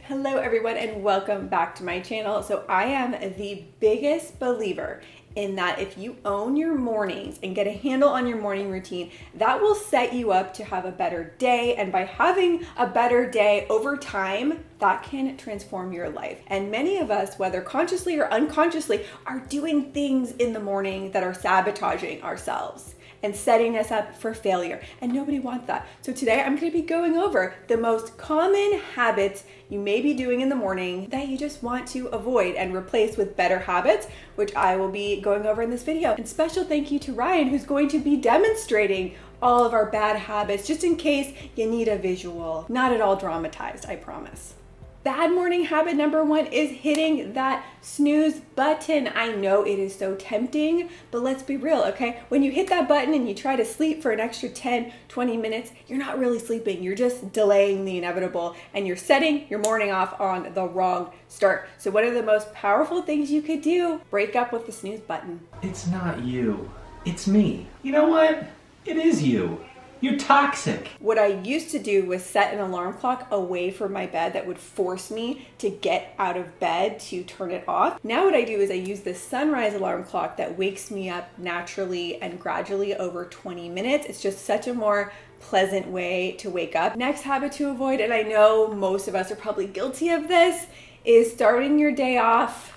Hello everyone and welcome back to my channel. So I am the biggest believer in that if you own your mornings and get a handle on your morning routine, that will set you up to have a better day. And by having a better day over time, that can transform your life. And many of us, whether consciously or unconsciously, are doing things in the morning that are sabotaging ourselves and setting us up for failure. And nobody wants that. So today I'm gonna be going over the most common habits you may be doing in the morning that you just want to avoid and replace with better habits, which I will be going over in this video. And special thank you to Ryan, who's going to be demonstrating all of our bad habits, just in case you need a visual. Not at all dramatized, I promise. Bad morning habit number one is hitting that snooze button. I know it is so tempting, but let's be real, okay? When you hit that button and you try to sleep for an extra 10, 20 minutes, you're not really sleeping. You're just delaying the inevitable and you're setting your morning off on the wrong start. So one of the most powerful things you could do, break up with the snooze button. It's not you, it's me. You know what? It is you. You're toxic. What I used to do was set an alarm clock away from my bed that would force me to get out of bed to turn it off. Now what I do is I use the sunrise alarm clock that wakes me up naturally and gradually over 20 minutes. It's just such a more pleasant way to wake up. Next habit to avoid, and I know most of us are probably guilty of this, is starting your day off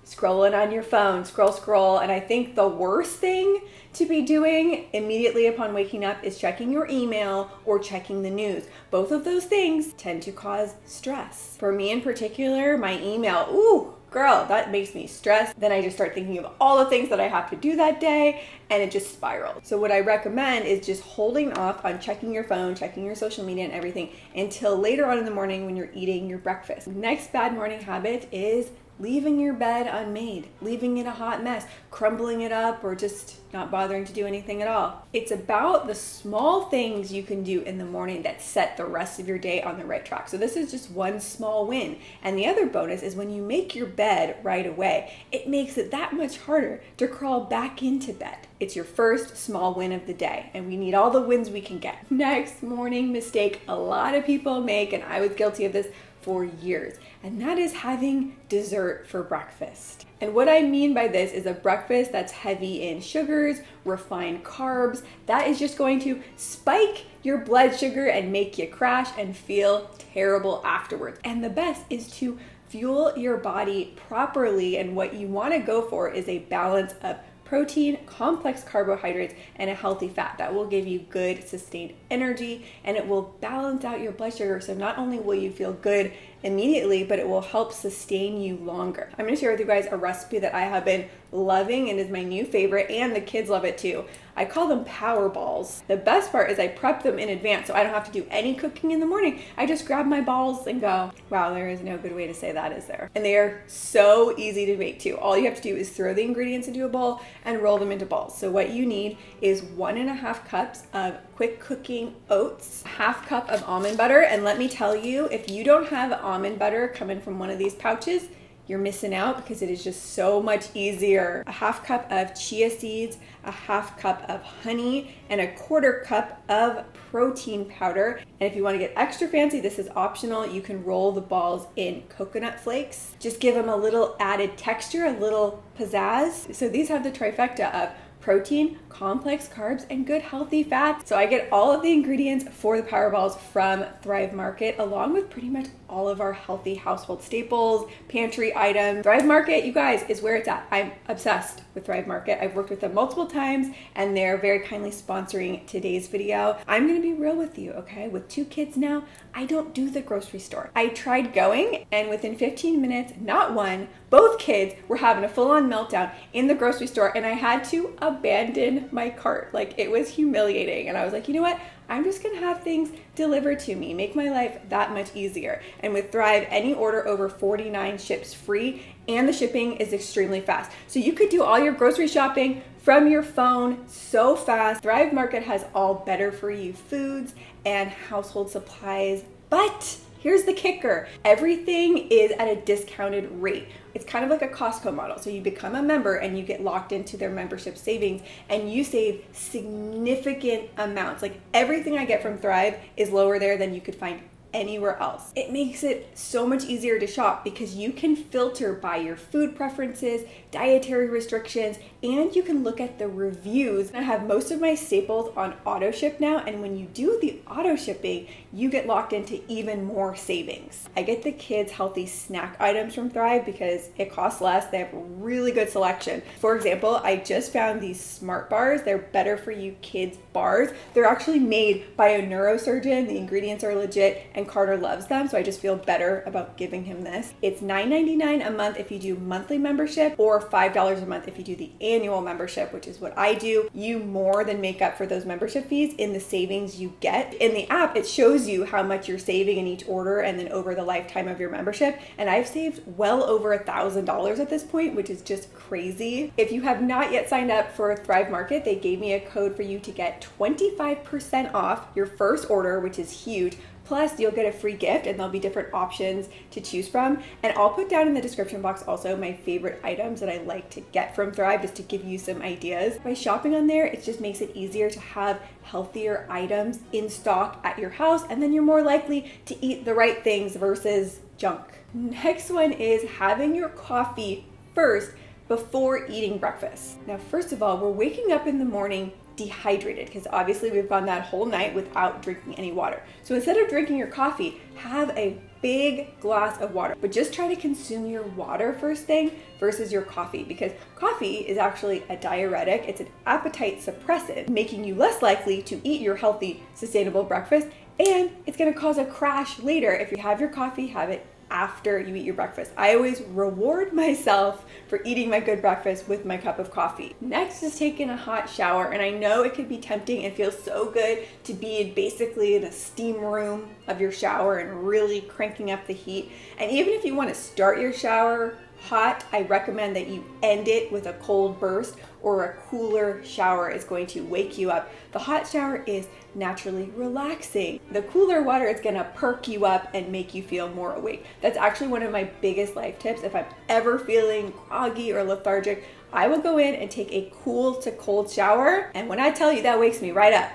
scrolling on your phone, scroll. And I think the worst thing to be doing immediately upon waking up is checking your email or checking the news. Both of those things tend to cause stress. For me in particular, my email, ooh, girl, that makes me stressed. Then I just start thinking of all the things that I have to do that day and it just spirals. So what I recommend is just holding off on checking your phone, checking your social media and everything until later on in the morning when you're eating your breakfast. Next bad morning habit is leaving your bed unmade, leaving it a hot mess, crumbling it up, or just not bothering to do anything at all. It's about the small things you can do in the morning that set the rest of your day on the right track. So this is just one small win. And the other bonus is when you make your bed right away, it makes it that much harder to crawl back into bed. It's your first small win of the day, and we need all the wins we can get. Next morning mistake a lot of people make, and I was guilty of this for years, and that is having dessert for breakfast. And what I mean by this is a breakfast that's heavy in sugars, refined carbs, that is just going to spike your blood sugar and make you crash and feel terrible afterwards. And the best is to fuel your body properly, and what you want to go for is a balance of protein, complex carbohydrates, and a healthy fat that will give you good sustained energy, and it will balance out your blood sugar. So not only will you feel good immediately, but it will help sustain you longer. I'm going to share with you guys a recipe that I have been loving and is my new favorite, and the kids love it too. I call them power balls. The best part is I prep them in advance so I don't have to do any cooking in the morning. I just grab my balls and go. Wow, there is no good way to say that, is there? And they are so easy to make too. All you have to do is throw the ingredients into a bowl and roll them into balls. So what you need is 1.5 cups of quick cooking oats, 1/2 cup of almond butter, and let me tell you, if you don't have almond butter coming from one of these pouches, you're missing out because it is just so much easier. 1/2 cup of chia seeds, 1/2 cup of honey, and 1/4 cup of protein powder. And if you want to get extra fancy, this is optional. You can roll the balls in coconut flakes. Just give them a little added texture, a little pizzazz. So these have the trifecta of protein, complex carbs, and good healthy fats. So I get all of the ingredients for the power balls from Thrive Market, along with pretty much all of our healthy household staples, pantry items. Thrive Market, you guys, is where it's at. I'm obsessed with Thrive Market. I've worked with them multiple times, and they're very kindly sponsoring today's video. I'm gonna be real with you, okay? With 2 kids now, I don't do the grocery store. I tried going, and within 15 minutes, not one, both kids were having a full-on meltdown in the grocery store, and I had to abandon my cart. Like, it was humiliating. And I was like, you know what? I'm just gonna have things delivered to me, make my life that much easier. And with Thrive, any order over 49 ships free, and the shipping is extremely fast. So you could do all your grocery shopping from your phone so fast. Thrive Market has all better for you foods and household supplies, but here's the kicker. Everything is at a discounted rate. It's kind of like a Costco model. So you become a member and you get locked into their membership savings and you save significant amounts. Like everything I get from Thrive is lower there than you could find anywhere else. It makes it so much easier to shop because you can filter by your food preferences, dietary restrictions, and you can look at the reviews. I have most of my staples on auto ship now, and when you do the auto shipping, you get locked into even more savings. I get the kids healthy snack items from Thrive because it costs less. They have a really good selection. For example, I just found these Smart Bars. They're better for you kids bars. They're actually made by a neurosurgeon. The ingredients are legit, and Carter loves them, so I just feel better about giving him this. It's $9.99 a month if you do monthly membership, or $5 a month if you do the annual membership, which is what I do. You more than make up for those membership fees in the savings you get. In the app, it shows you how much you're saving in each order and then over the lifetime of your membership, and I've saved well over $1,000 at this point, which is just crazy. If you have not yet signed up for Thrive Market, they gave me a code for you to get 25% off your first order, which is huge. Plus, you'll get a free gift, and there'll be different options to choose from. And I'll put down in the description box also my favorite items that I like to get from Thrive, just to give you some ideas. By shopping on there, it just makes it easier to have healthier items in stock at your house, and then you're more likely to eat the right things versus junk. Next one is having your coffee first before eating breakfast. Now, first of all, we're waking up in the morning dehydrated because obviously we've gone that whole night without drinking any water. So instead of drinking your coffee, have a big glass of water, but just try to consume your water first thing versus your coffee, because coffee is actually a diuretic. It's an appetite suppressant, making you less likely to eat your healthy, sustainable breakfast, and it's going to cause a crash later. If you have your coffee, have it after you eat your breakfast. I always reward myself for eating my good breakfast with my cup of coffee. Next is taking a hot shower, and I know it could be tempting and feels so good to be basically in a steam room of your shower and really cranking up the heat. And even if you want to start your shower hot, I recommend that you end it with a cold burst, or a cooler shower is going to wake you up. The hot shower is naturally relaxing. The cooler water is gonna perk you up and make you feel more awake. That's actually one of my biggest life tips. If I'm ever feeling groggy or lethargic, I will go in and take a cool to cold shower, and when I tell you, that wakes me right up.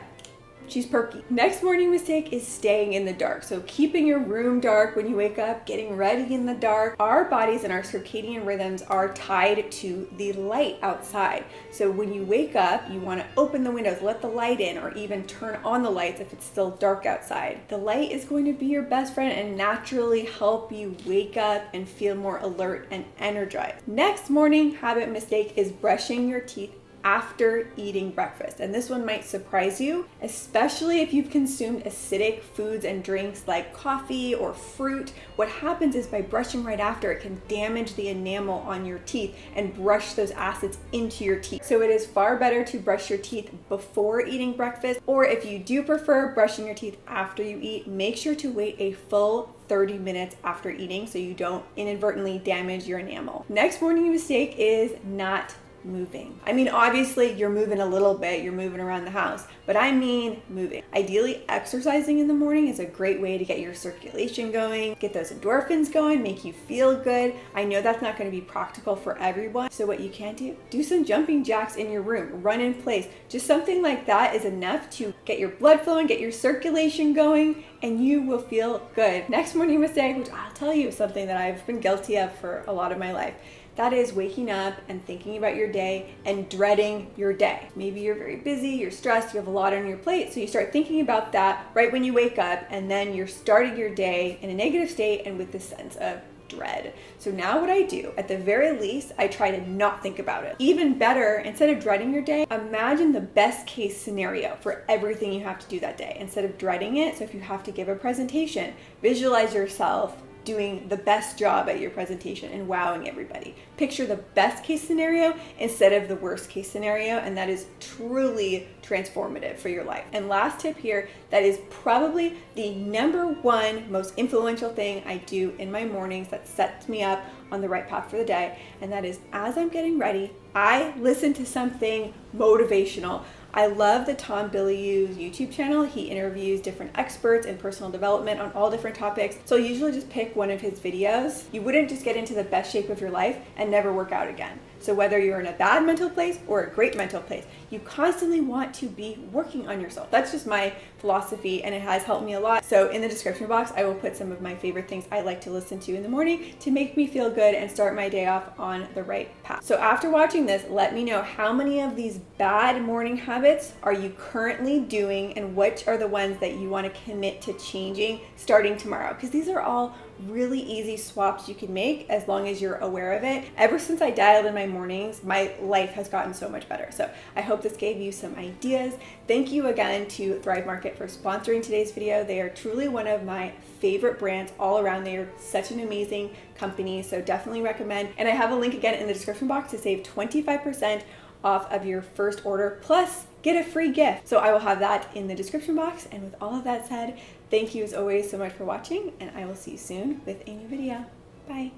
She's perky. Next morning mistake is staying in the dark. So keeping your room dark when you wake up, getting ready in the dark. Our bodies and our circadian rhythms are tied to the light outside. So when you wake up, you want to open the windows, let the light in, or even turn on the lights if it's still dark outside. The light is going to be your best friend and naturally help you wake up and feel more alert and energized. Next morning habit mistake is brushing your teeth after eating breakfast. And this one might surprise you, especially if you've consumed acidic foods and drinks like coffee or fruit. What happens is by brushing right after, it can damage the enamel on your teeth and brush those acids into your teeth. So it is far better to brush your teeth before eating breakfast, or if you do prefer brushing your teeth after you eat, make sure to wait a full 30 minutes after eating so you don't inadvertently damage your enamel. Next morning mistake is not moving. I mean, obviously you're moving a little bit, you're moving around the house, but I mean moving. Ideally, exercising in the morning is a great way to get your circulation going, get those endorphins going, make you feel good. I know that's not going to be practical for everyone, so what you can do some jumping jacks in your room, run in place. Just something like that is enough to get your blood flowing, get your circulation going, and you will feel good. Next morning mistake, which I'll tell you is something that I've been guilty of for a lot of my life. That is waking up and thinking about your day and dreading your day. Maybe you're very busy, you're stressed, you have a lot on your plate, so you start thinking about that right when you wake up, and then you're starting your day in a negative state and with this sense of dread. So now what I do, at the very least, I try to not think about it. Even better, instead of dreading your day, imagine the best case scenario for everything you have to do that day instead of dreading it. So if you have to give a presentation, visualize yourself doing the best job at your presentation and wowing everybody. Picture the best case scenario instead of the worst case scenario, and that is truly transformative for your life. And last tip here, that is probably the number one most influential thing I do in my mornings that sets me up on the right path for the day, and that is, as I'm getting ready, I listen to something motivational. I love the Tom Bilyeu's YouTube channel. He interviews different experts in personal development on all different topics. So I usually just pick one of his videos. You wouldn't just get into the best shape of your life and never work out again. So whether you're in a bad mental place or a great mental place, you constantly want to be working on yourself. That's just my philosophy, and it has helped me a lot. So in the description box, I will put some of my favorite things I like to listen to in the morning to make me feel good and start my day off on the right path. So after watching this, let me know how many of these bad morning habits are you currently doing and which are the ones that you want to commit to changing starting tomorrow, because these are all really easy swaps you can make as long as you're aware of it. Ever since I dialed in my mornings, my life has gotten so much better. So I hope this gave you some ideas. Thank you again to Thrive Market for sponsoring today's video. They are truly one of my favorite brands all around. They are such an amazing company, so definitely recommend. And I have a link again in the description box to save 25% off of your first order, plus get a free gift. So I will have that in the description box. And with all of that said, thank you as always so much for watching, and I will see you soon with a new video. Bye.